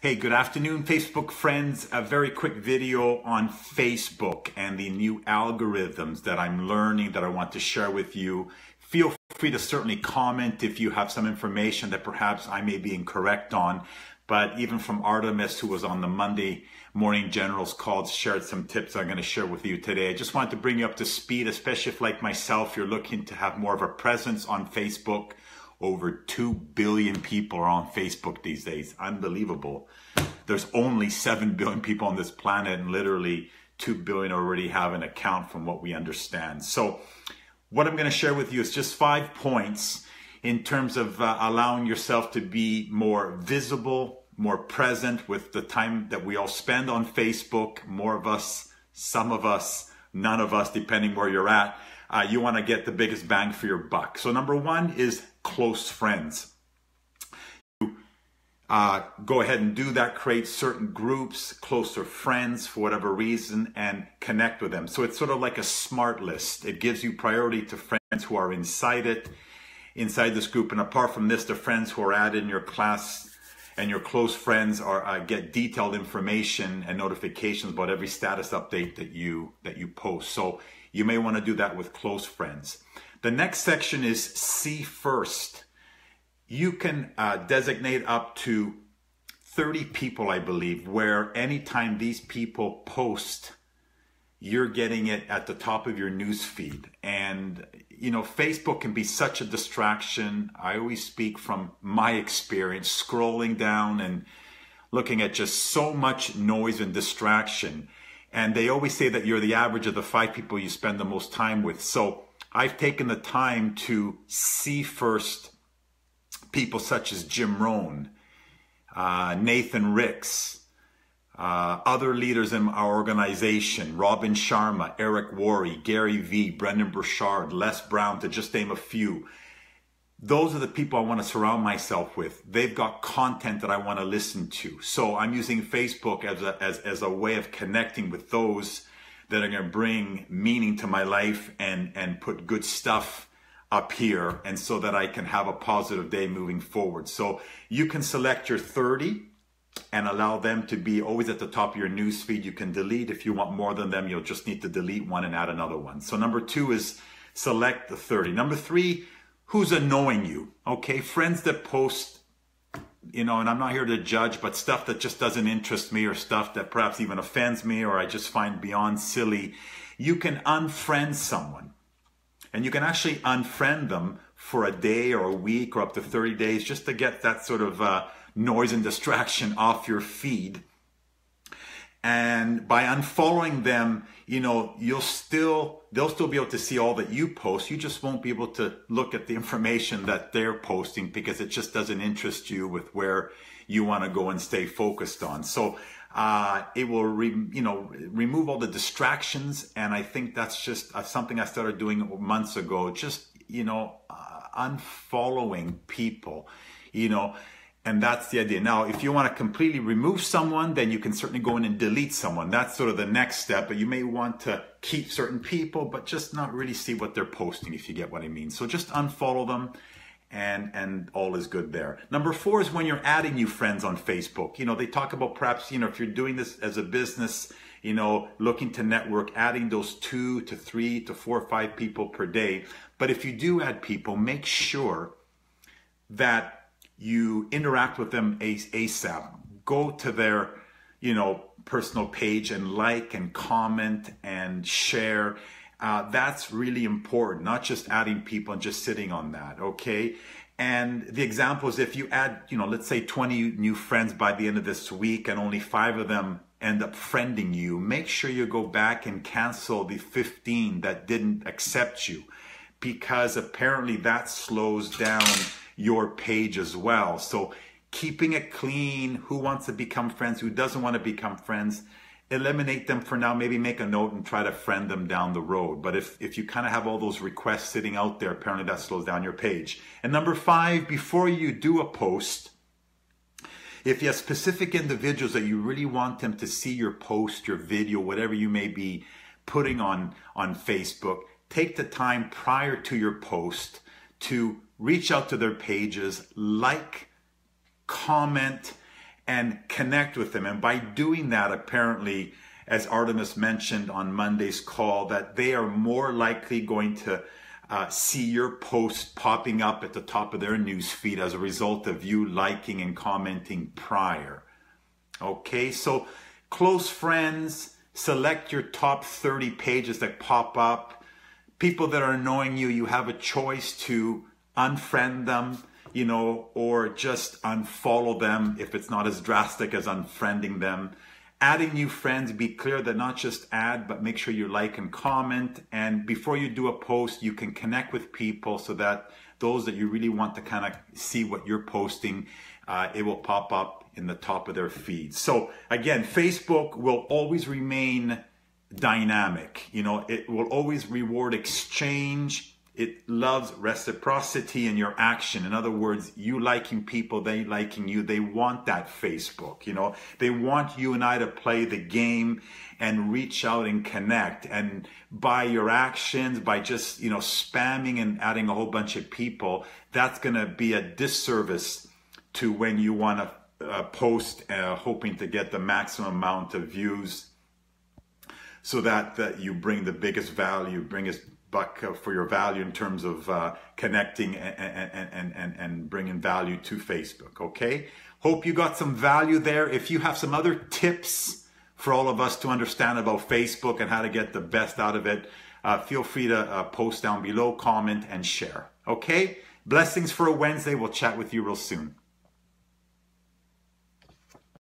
Hey, good afternoon, Facebook friends. A very quick video on Facebook and the new algorithms that I'm learning that I want to share with you. Feel free to certainly comment if you have some information that perhaps I may be incorrect on. But even from Artemis, who was on the Monday Morning General's call, shared some tips I'm going to share with you today. I just wanted to bring you up to speed, especially if, like myself, you're looking to have more of a presence on Facebook. Over 2 billion people are on Facebook these days. Unbelievable. There's only 7 billion people on this planet, and literally 2 billion already have an account from what we understand. So what I'm going to share with you is just 5 points in terms of allowing yourself to be more visible, more present with the time that we all spend on Facebook. More of us, some of us, none of us, depending where you're at. You want to get the biggest bang for your buck. So number one is close friends. You go ahead and do that, create certain groups, closer friends for whatever reason, and connect with them. So it's sort of like a smart list. It gives you priority to friends who are inside this group. And apart from this, the friends who are added in your class and your close friends are get detailed information and notifications about every status update that you post. So you may want to do that with close friends. The next section is see first. You can designate up to 30 people, I believe, where anytime these people post, you're getting it at the top of your news feed. And, you know, Facebook can be such a distraction. I always speak from my experience, scrolling down and looking at just so much noise and distraction. And they always say that you're the average of the 5 people you spend the most time with. So I've taken the time to see first people such as Jim Rohn, Nathan Ricks, other leaders in our organization, Robin Sharma, Eric Worre, Gary Vee, Brendan Burchard, Les Brown, to just name a few. Those are the people I want to surround myself with. They've got content that I want to listen to. So I'm using Facebook as a way of connecting with those that are going to bring meaning to my life and put good stuff up here, and so that I can have a positive day moving forward. So you can select your 30 and allow them to be always at the top of your news feed. You can delete if you want more than them. You'll just need to delete one and add another one. So number 2 is select the 30. Number 3, who's annoying you? Okay, friends that post, you know, and I'm not here to judge, but stuff that just doesn't interest me, or stuff that perhaps even offends me, or I just find beyond silly. You can unfriend someone, and you can actually unfriend them for a day or a week or up to 30 days just to get that sort of noise and distraction off your feed. And by unfollowing them, you know, they'll still be able to see all that you post. You just won't be able to look at the information that they're posting because it just doesn't interest you with where you want to go and stay focused on. So it will remove all the distractions. And I think that's just something I started doing months ago. Just, you know, unfollowing people, you know. And that's the idea. Now, if you want to completely remove someone, then you can certainly go in and delete someone. That's sort of the next step. But you may want to keep certain people, but just not really see what they're posting, if you get what I mean. So just unfollow them, and all is good there. Number 4 is when you're adding new friends on Facebook. You know, they talk about perhaps, you know, if you're doing this as a business, you know, looking to network, adding those 2 to 3 to 4 or 5 people per day. But if you do add people, make sure that you interact with them ASAP. Go to their, you know, personal page and like and comment and share. That's really important, not just adding people and just sitting on that, okay? And the example is if you add, you know, let's say 20 new friends by the end of this week and only 5 of them end up friending you, make sure you go back and cancel the 15 that didn't accept you, because apparently that slows down your page as well. So keeping it clean, who wants to become friends, who doesn't want to become friends, eliminate them for now, maybe make a note and try to friend them down the road. But if you kind of have all those requests sitting out there, apparently that slows down your page. And number 5, before you do a post, if you have specific individuals that you really want them to see your post, your video, whatever you may be putting on Facebook, take the time prior to your post to reach out to their pages, like, comment, and connect with them. And by doing that, apparently, as Artemis mentioned on Monday's call, that they are more likely going to see your post popping up at the top of their news feed as a result of you liking and commenting prior. Okay, so close friends, select your top 30 pages that pop up. People that are annoying you, you have a choice to unfriend them, you know, or just unfollow them if it's not as drastic as unfriending them. Adding new friends, be clear that not just add, but make sure you like and comment. And before you do a post, you can connect with people so that those that you really want to kind of see what you're posting, it will pop up in the top of their feed. So again, Facebook will always remain dynamic. You know, it will always reward exchange. It loves reciprocity in your action. In other words, you liking people, they liking you. They want that Facebook, you know. They want you and I to play the game and reach out and connect. And by your actions, by just, you know, spamming and adding a whole bunch of people, that's going to be a disservice to when you want to post hoping to get the maximum amount of views so that you bring the biggest value, bring us buck for your value in terms of connecting and bringing value to Facebook, okay? Hope you got some value there. If you have some other tips for all of us to understand about Facebook and how to get the best out of it, feel free to post down below, comment, and share, okay? Blessings for a Wednesday. We'll chat with you real soon.